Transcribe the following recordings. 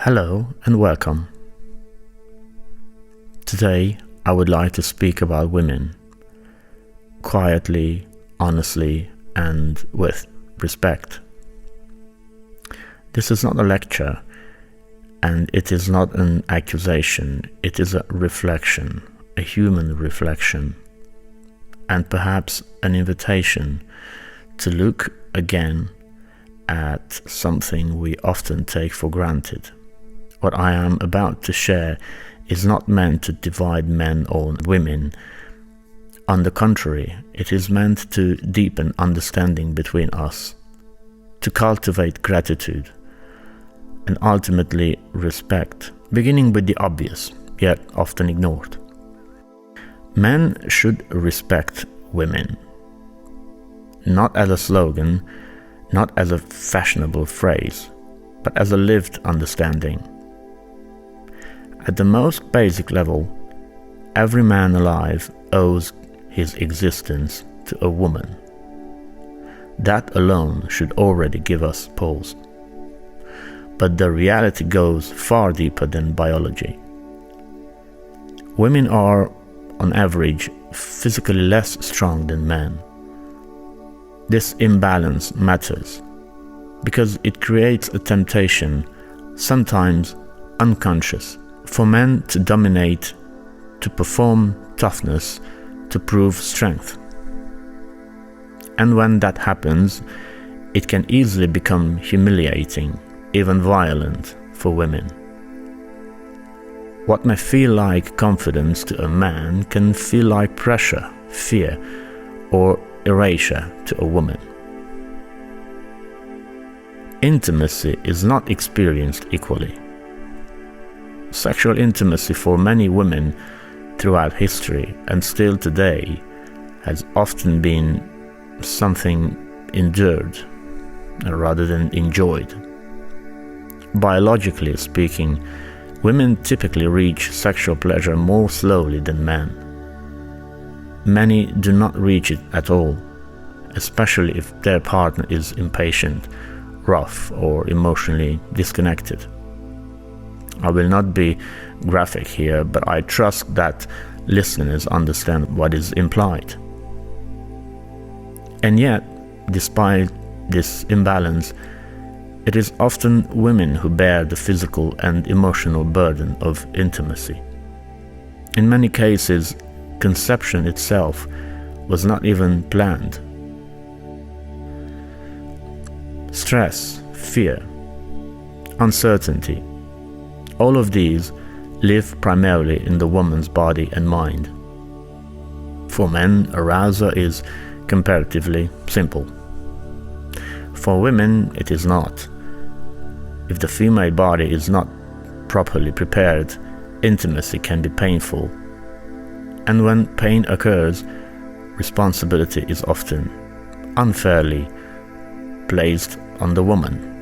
Hello and welcome. Today I would like to speak about women, quietly, honestly, and with respect. This is not a lecture, and it is not an accusation. It is a reflection, a human reflection, and perhaps an invitation to look again at something we often take for granted. What I am about to share is not meant to divide men or women. On the contrary, it is meant to deepen understanding between us, to cultivate gratitude, and ultimately respect, beginning with the obvious, yet often ignored. Men should respect women, not as a slogan, not as a fashionable phrase, but as a lived understanding. At the most basic level, every man alive owes his existence to a woman. That alone should already give us pause. But the reality goes far deeper than biology. Women are, on average, physically less strong than men. This imbalance matters because it creates a temptation, sometimes unconscious, for men to dominate, to perform toughness, to prove strength. And when that happens, it can easily become humiliating, even violent for women. What may feel like confidence to a man can feel like pressure, fear, or erasure to a woman. Intimacy is not experienced equally. Sexual intimacy for many women throughout history and still today has often been something endured rather than enjoyed. Biologically speaking, women typically reach sexual pleasure more slowly than men. Many do not reach it at all, especially if their partner is impatient, rough, or emotionally disconnected. I will not be graphic here, but I trust that listeners understand what is implied. And yet, despite this imbalance, it is often women who bear the physical and emotional burden of intimacy. In many cases, conception itself was not even planned. Stress, fear, uncertainty, all of these live primarily in the woman's body and mind. For men, arousal is comparatively simple. For women, it is not. If the female body is not properly prepared, intimacy can be painful. And when pain occurs, responsibility is often unfairly placed on the woman.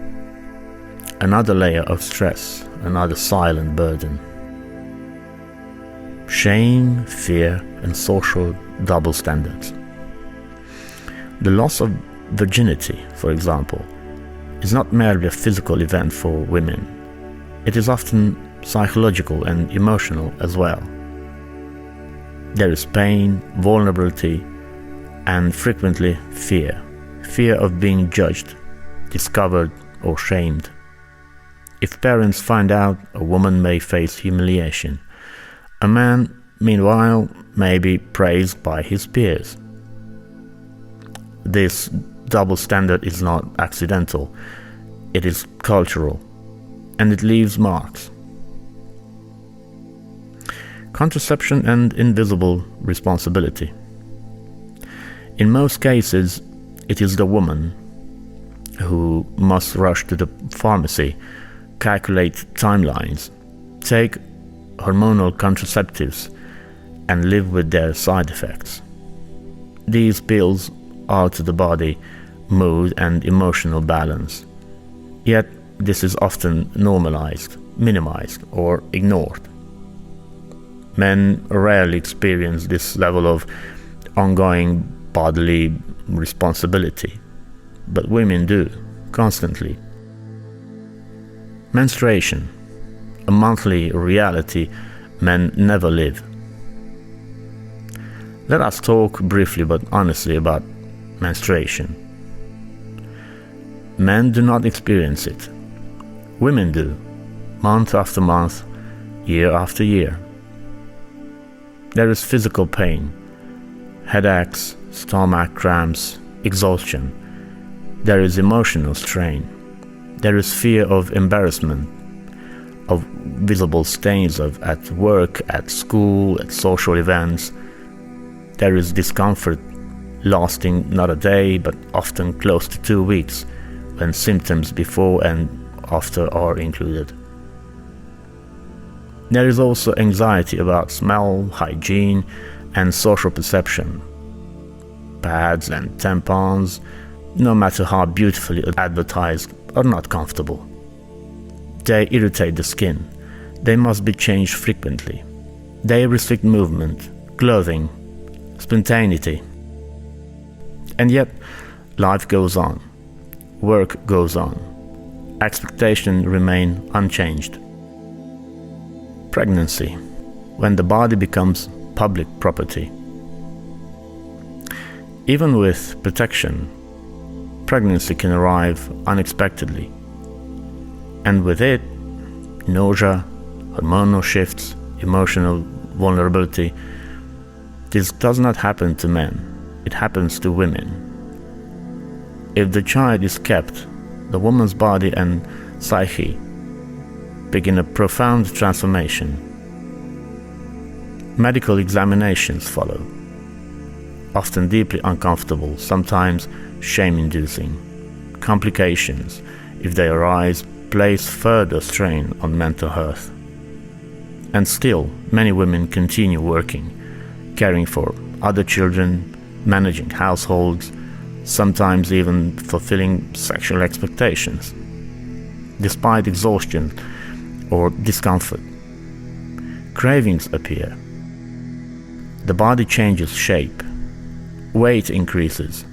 Another layer of stress, another silent burden. Shame, fear, and social double standards. The loss of virginity, for example, is not merely a physical event for women. It is often psychological and emotional as well. There is pain, vulnerability, and frequently fear. Fear of being judged, discovered, or shamed. If parents find out, a woman may face humiliation. A man, meanwhile, may be praised by his peers. This double standard is not accidental. It is cultural, and it leaves marks. Contraception and invisible responsibility. In most cases, it is the woman who must rush to the pharmacy, calculate timelines, take hormonal contraceptives, and live with their side effects. These pills alter the body, mood, and emotional balance. Yet, this is often normalized, minimized, or ignored. Men rarely experience this level of ongoing bodily responsibility, but women do, constantly. Menstruation. a monthly reality men never live. Let us talk briefly but honestly about menstruation. Men do not experience it. Women do, month after month, year after year. There is physical pain, headaches, stomach cramps, exhaustion. There is emotional strain. There is fear of embarrassment, of visible stains at work, at school, at social events. There is discomfort lasting not a day but often close to 2 weeks, when symptoms before and after are included. There is also anxiety about smell, hygiene, and social perception. Pads and tampons, no matter how beautifully advertised, are not comfortable. They irritate the skin. They must be changed frequently. They restrict movement, clothing, spontaneity. And yet, life goes on. Work goes on. Expectations remain unchanged. Pregnancy, when the body becomes public property. Even with protection, pregnancy can arrive unexpectedly. And with it, nausea, hormonal shifts, emotional vulnerability. This does not happen to men, it happens to women. If the child is kept, the woman's body and psyche begin a profound transformation. Medical examinations follow, often deeply uncomfortable, sometimes shame-inducing. Complications, if they arise, place further strain on mental health. And still, many women continue working, caring for other children, managing households, sometimes even fulfilling sexual expectations. Despite exhaustion or discomfort, cravings appear. The body changes shape, weight increases,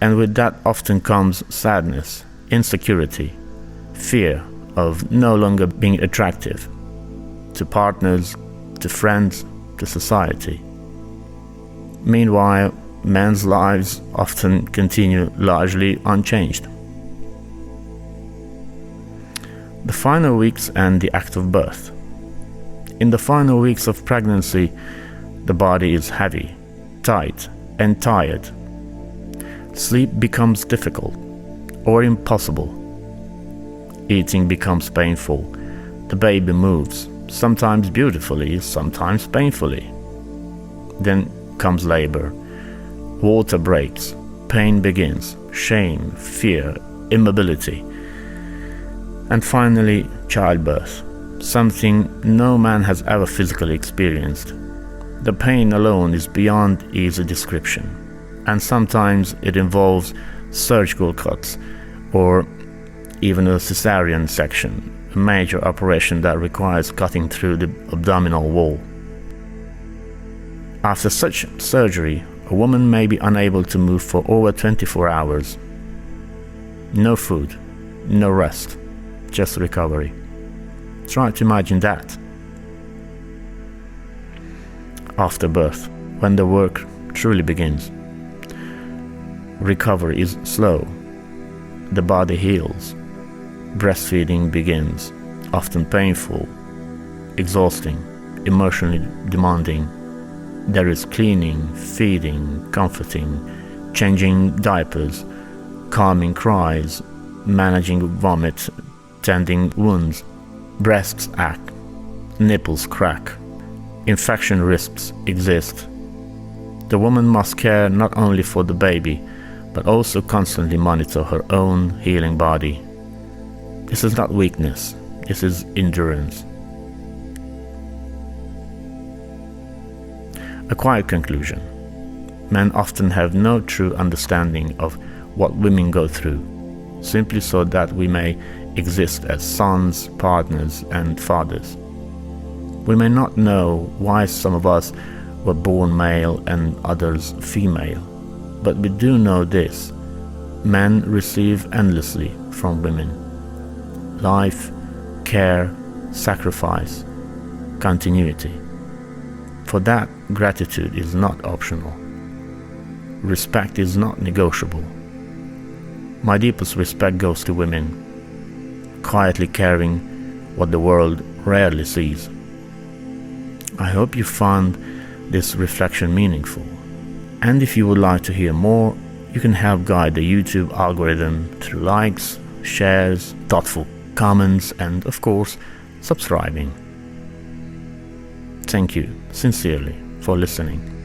and with that often comes sadness, insecurity, fear of no longer being attractive to partners, to friends, to society. Meanwhile, men's lives often continue largely unchanged. The final weeks and the act of birth. In the final weeks of pregnancy, the body is heavy, tight, and tired. Sleep becomes difficult or impossible. Eating becomes painful. The baby moves, sometimes beautifully, sometimes painfully. Then comes labor. Water breaks. Pain begins. Shame, fear, immobility. And finally, childbirth. Something no man has ever physically experienced. The pain alone is beyond easy description. And sometimes it involves surgical cuts or even a cesarean section, a major operation that requires cutting through the abdominal wall. After such surgery, a woman may be unable to move for over 24 hours. No food, no rest, just recovery. Try to imagine that. After birth, when the work truly begins, recovery is slow. The body heals. Breastfeeding begins, often painful, exhausting, emotionally demanding. There is cleaning, feeding, comforting, changing diapers, calming cries, managing vomit, tending wounds. Breasts ache, nipples crack, infection risks exist. The woman must care not only for the baby, but also constantly monitor her own healing body. This is not weakness, this is endurance. A quiet conclusion. Men often have no true understanding of what women go through, simply so that we may exist as sons, partners, and fathers. We may not know why some of us were born male and others female, but we do know this: men receive endlessly from women. Life, care, sacrifice, continuity. For that, gratitude is not optional. Respect is not negotiable. My deepest respect goes to women, quietly carrying what the world rarely sees. I hope you found this reflection meaningful. And if you would like to hear more, you can help guide the YouTube algorithm through likes, shares, thoughtful comments, and of course, subscribing. Thank you sincerely for listening.